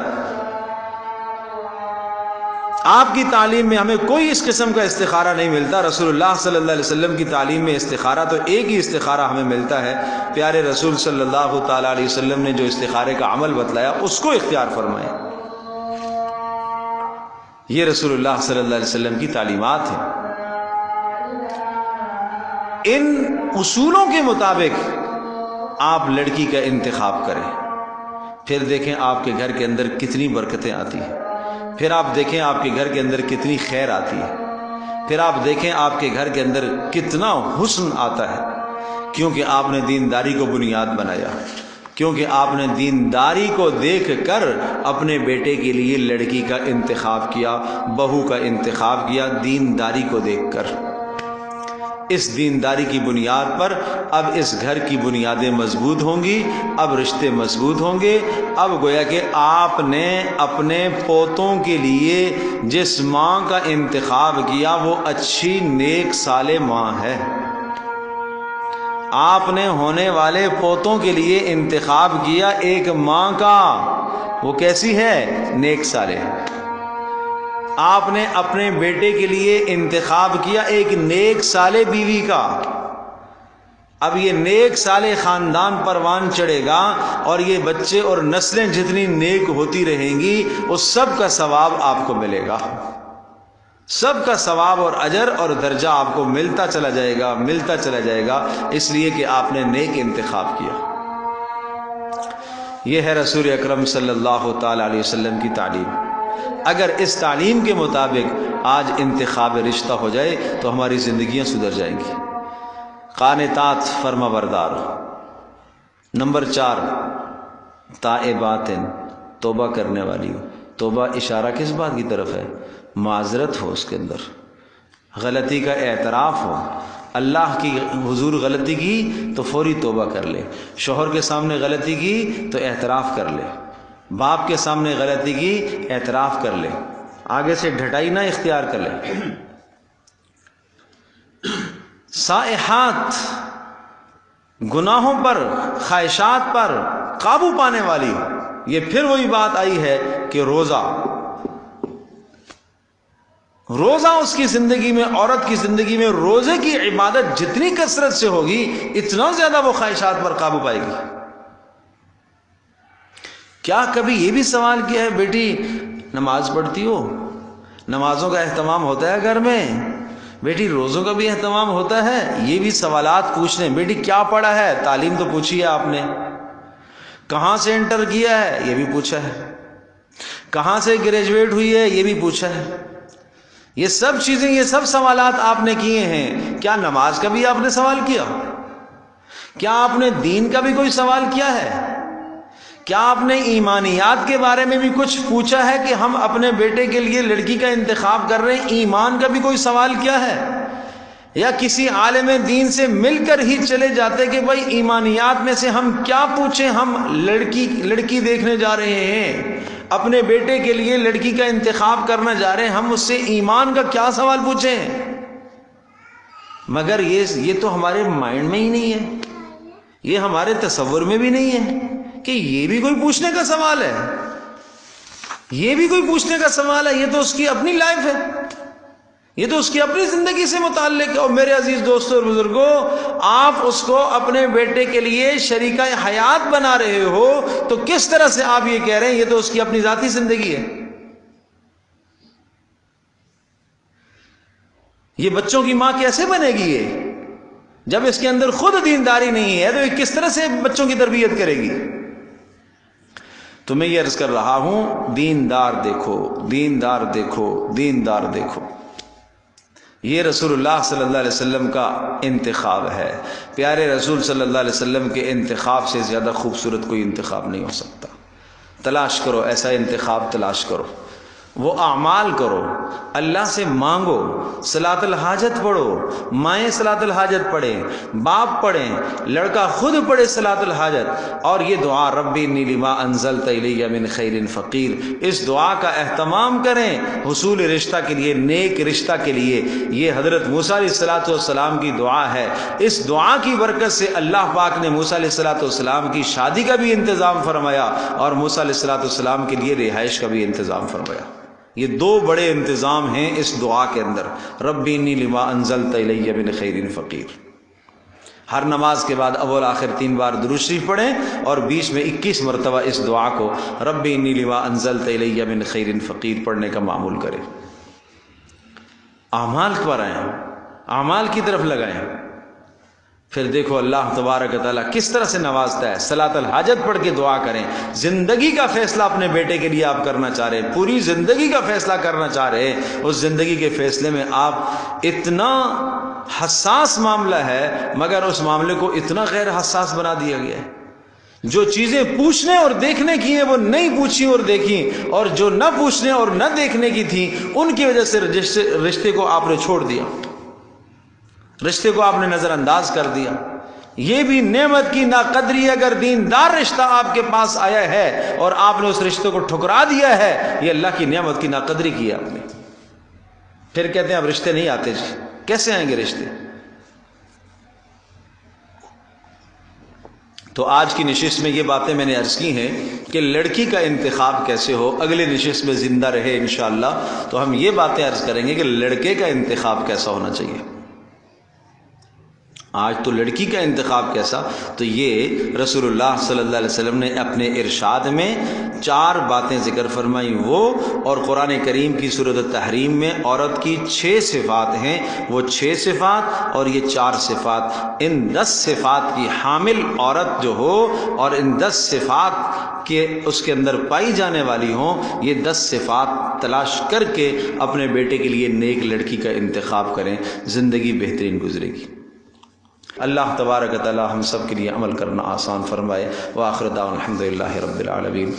آپ کی تعلیم میں ہمیں کوئی اس قسم کا استخارہ نہیں ملتا۔ رسول اللہ صلی اللہ علیہ وسلم کی تعلیم میں استخارہ تو ایک ہی استخارہ ہمیں ملتا ہے، پیارے رسول صلی اللہ تعالی علیہ وسلم نے جو استخارے کا عمل بتلایا اس کو اختیار فرمائیں۔ یہ رسول اللہ صلی اللہ علیہ وسلم کی تعلیمات ہیں۔ ان اصولوں کے مطابق آپ لڑکی کا انتخاب کریں، پھر دیکھیں آپ کے گھر کے اندر کتنی برکتیں آتی ہیں، پھر آپ دیکھیں آپ کے گھر کے اندر کتنی خیر آتی ہے، پھر آپ دیکھیں آپ کے گھر کے اندر کتنا حسن آتا ہے، کیونکہ آپ نے دینداری کو بنیاد بنایا، کیونکہ آپ نے دینداری کو دیکھ کر اپنے بیٹے کے لیے لڑکی کا انتخاب کیا، بہو کا انتخاب کیا، دینداری کو دیکھ کر۔ اس دینداری کی بنیاد پر اب اس گھر کی بنیادیں مضبوط ہوں گی، اب رشتے مضبوط ہوں گے۔ اب گویا کہ آپ نے اپنے پوتوں کے لیے جس ماں کا انتخاب کیا وہ اچھی نیک صالح ماں ہے۔ آپ نے ہونے والے پوتوں کے لیے انتخاب کیا ایک ماں کا، وہ کیسی ہے؟ نیک صالح۔ آپ نے اپنے بیٹے کے لیے انتخاب کیا ایک نیک صالح بیوی کا۔ اب یہ نیک صالح خاندان پروان چڑھے گا، اور یہ بچے اور نسلیں جتنی نیک ہوتی رہیں گی اس سب کا ثواب آپ کو ملے گا، سب کا ثواب اور اجر اور درجہ آپ کو ملتا چلا جائے گا، ملتا چلا جائے گا، اس لیے کہ آپ نے نیک انتخاب کیا۔ یہ ہے رسول اکرم صلی اللہ تعالی علیہ وسلم کی تعلیم۔ اگر اس تعلیم کے مطابق آج انتخاب رشتہ ہو جائے تو ہماری زندگیاں سدھر جائیں گی۔ قانتات، فرما بردار۔ نمبر 4، تائبات، توبہ کرنے والی ہو۔ توبہ اشارہ کس بات کی طرف ہے؟ معذرت ہو اس کے اندر، غلطی کا اعتراف ہو، اللہ کی حضور غلطی کی تو فوری توبہ کر لے، شوہر کے سامنے غلطی کی تو اعتراف کر لے، باپ کے سامنے غلطی کی اعتراف کر لے، آگے سے ڈھٹائی نہ اختیار کر لے۔ سائحات، گناہوں پر، خواہشات پر قابو پانے والی، یہ پھر وہی بات آئی ہے کہ روزہ اس کی زندگی میں، عورت کی زندگی میں روزے کی عبادت جتنی کثرت سے ہوگی اتنا زیادہ وہ خواہشات پر قابو پائے گی۔ کیا کبھی یہ بھی سوال کیا ہے بیٹی نماز پڑھتی ہو؟ نمازوں کا اہتمام ہوتا ہے گھر میں، بیٹی روزوں کا بھی اہتمام ہوتا ہے، یہ بھی سوالات پوچھنے، بیٹی کیا پڑھا ہے، تعلیم تو پوچھی ہے آپ نے، کہاں سے انٹر کیا ہے یہ بھی پوچھا ہے، کہاں سے گریجویٹ ہوئی ہے یہ بھی پوچھا ہے، یہ سب چیزیں، یہ سب سوالات آپ نے کیے ہیں۔ کیا نماز کا بھی آپ نے سوال کیا؟ کیا آپ نے دین کا بھی کوئی سوال کیا ہے؟ کیا آپ نے ایمانیات کے بارے میں بھی کچھ پوچھا ہے کہ ہم اپنے بیٹے کے لیے لڑکی کا انتخاب کر رہے ہیں، ایمان کا بھی کوئی سوال کیا ہے؟ یا کسی عالم دین سے مل کر ہی چلے جاتے کہ بھائی ایمانیات میں سے ہم کیا پوچھیں، ہم لڑکی دیکھنے جا رہے ہیں، اپنے بیٹے کے لیے لڑکی کا انتخاب کرنا جا رہے ہیں، ہم اس سے ایمان کا کیا سوال پوچھیں؟ مگر یہ تو ہمارے مائنڈ میں ہی نہیں ہے، یہ ہمارے تصور میں بھی نہیں ہے کہ یہ بھی کوئی پوچھنے کا سوال ہے، یہ بھی کوئی پوچھنے کا سوال ہے۔ یہ تو اس کی اپنی لائف ہے، یہ تو اس کی اپنی زندگی سے متعلق ہے۔ اور میرے عزیز دوستوں اور بزرگوں، آپ اس کو اپنے بیٹے کے لیے شریکہ حیات بنا رہے ہو تو کس طرح سے آپ یہ کہہ رہے ہیں یہ تو اس کی اپنی ذاتی زندگی ہے؟ یہ بچوں کی ماں کیسے بنے گی یہ جب اس کے اندر خود دینداری نہیں ہے؟ تو یہ کس طرح سے بچوں کی تربیت کرے گی؟ تو میں یہ عرض کر رہا ہوں، دیندار دیکھو، دیندار دیکھو، دیندار دیکھو۔ یہ رسول اللہ صلی اللہ علیہ وسلم کا انتخاب ہے۔ پیارے رسول صلی اللہ علیہ وسلم کے انتخاب سے زیادہ خوبصورت کوئی انتخاب نہیں ہو سکتا۔ تلاش کرو، ایسا انتخاب تلاش کرو، وہ اعمال کرو، اللہ سے مانگو، صلاۃ الحاجت پڑھو، مائیں صلاۃ الحاجت پڑھیں، باپ پڑھیں، لڑکا خود پڑھے صلاۃ الحاجت، اور یہ دعا ربی انی لما انزلت الی من خیر فقیر، اس دعا کا اہتمام کریں حصول رشتہ کے لیے، نیک رشتہ کے لیے۔ یہ حضرت موسیٰ علیہ الصلوۃ والسلام کی دعا ہے۔ اس دعا کی برکت سے اللہ پاک نے موسیٰ علیہ الصلوۃ والسلام کی شادی کا بھی انتظام فرمایا اور موسیٰ علیہ الصلوۃ والسلام کے لیے رہائش کا بھی انتظام فرمایا۔ یہ دو بڑے انتظام ہیں اس دعا کے اندر، ربی انی لما انزلت الی من خیر فقیر۔ ہر نماز کے بعد اول آخر 3 بار درود شریف پڑھیں اور بیچ میں 21 مرتبہ اس دعا کو ربی انی لما انزلت الی من خیر فقیر پڑھنے کا معمول کریں۔ اعمال پر آئیں، اعمال کی طرف لگائیں، پھر دیکھو اللہ تبارک و تعالیٰ کس طرح سے نوازتا ہے۔ صلاۃ الحاجت پڑھ کے دعا کریں۔ زندگی کا فیصلہ اپنے بیٹے کے لیے آپ کرنا چاہ رہے ہیں، پوری زندگی کا فیصلہ کرنا چاہ رہے ہیں، اس زندگی کے فیصلے میں آپ اتنا حساس معاملہ ہے مگر اس معاملے کو اتنا غیر حساس بنا دیا گیا ہے۔ جو چیزیں پوچھنے اور دیکھنے کی ہیں وہ نہیں پوچھی اور دیکھی، اور جو نہ پوچھنے اور نہ دیکھنے کی تھی ان کی وجہ سے رشتے کو آپ نے چھوڑ دیا، رشتے کو آپ نے نظر انداز کر دیا۔ یہ بھی نعمت کی ناقدری، اگر دیندار رشتہ آپ کے پاس آیا ہے اور آپ نے اس رشتے کو ٹھکرا دیا ہے، یہ اللہ کی نعمت کی ناقدری کی آپ نے۔ پھر کہتے ہیں اب رشتے نہیں آتے جی، کیسے آئیں گے رشتے؟ تو آج کی نشست میں یہ باتیں میں نے عرض کی ہیں کہ لڑکی کا انتخاب کیسے ہو، اگلے نشست میں زندہ رہے انشاءاللہ تو ہم یہ باتیں عرض کریں گے کہ لڑکے کا انتخاب کیسا ہونا چاہیے۔ آج تو لڑکی کا انتخاب کیسا، تو یہ رسول اللہ صلی اللہ علیہ وسلم نے اپنے ارشاد میں 4 باتیں ذکر فرمائی، وہ اور قرآن کریم کی سورۃ التحریم میں عورت کی 6 صفات ہیں، وہ 6 صفات اور یہ 4 صفات، ان 10 صفات کی حامل عورت جو ہو اور ان 10 صفات کے اس کے اندر پائی جانے والی ہوں، یہ 10 صفات تلاش کر کے اپنے بیٹے کے لیے نیک لڑکی کا انتخاب کریں، زندگی بہترین گزرے گی۔ اللہ تبارک و تعالی ہم سب کے لیے عمل کرنا آسان فرمائے۔ وآخر دعوانا الحمدللہ رب العالمین۔